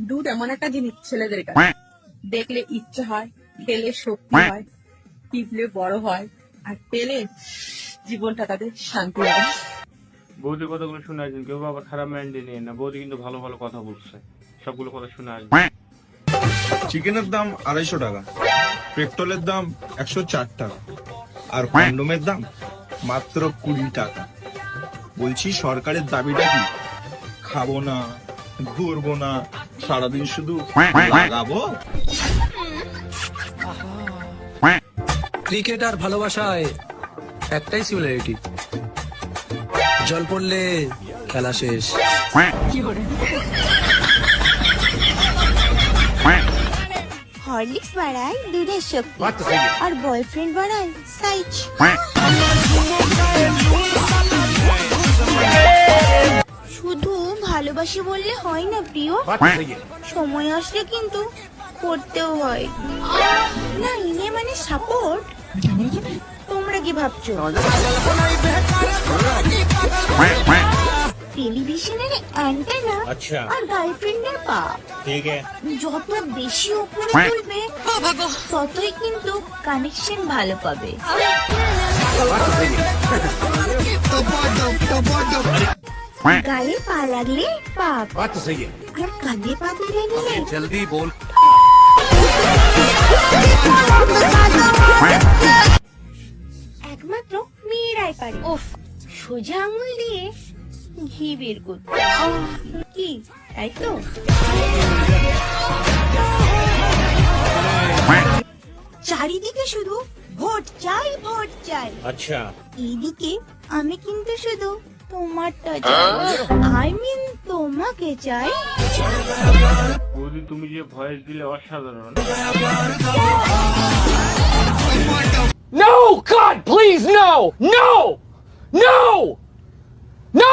দুধ এমন একটা জিনিস ছেলেদের কাছে দেখলে ইচ্ছা হয়, খেলে শক্তি হয়, টিপলে বড় হয়, আর পেলে জীবনটা তাদের শান্তি হয়। বৌদির কথাগুলো শুনে আসবেন, কেউ আবার খারাপ মাইন্ডে নিয়ে না। বৌদি কিন্তু ভালো ভালো কথা বলছে, সবগুলো কথা শুনে আসবেন। চিকেনের দাম 250 টাকা, পেট্রোলের দাম 104 টাকা, আর কন্ডোমের দাম মাত্র 20 টাকা। বলছি সরকারের দাবিটা কি? খাবো না, ঘুরবো না, সারাদিন শুধু লাগাবো। ক্রিকেট আর ভালোবাসায় একটাই সিমিলারিটি, জল পড়লে খেলা শেষ। হরলিক্স বাড়ায় দুধের শক্তি আর বয়ফ্রেন্ড বাড়ায় সাইজ। শুধু ভালোবাসি বললে হয় না প্রিয়, সময় আসলে কিন্তু করতেও হয়। না ইনে মানে সাপোর্ট। তোমরা কি ভাবছো টেলিভিশনের অ্যান্টেনা আর গার্লফ্রেন্ডের পা যত বেশি উপরে তুলবে ততই কিন্তু কানেকশন ভালো পাবে। গায়ে পা লাগলে পাপ, আর কাঁধে পা দিলে জলদি বল। একমাত্র মেয়েরাই পারে সোজা আঙুল দিয়ে ঘি বের করতে। কি তাই তো? চারিদিকে শুধু ভোট চাই, ভোট চাই। আচ্ছা, এইদিকে আমি কিন্তু শুধু তোমারটা চাই, আই মিন তোমাকে চাই। বৌদি তুমি যে ভয়েস দিলে অসাধারণ। No! God, please, no! No! No! No!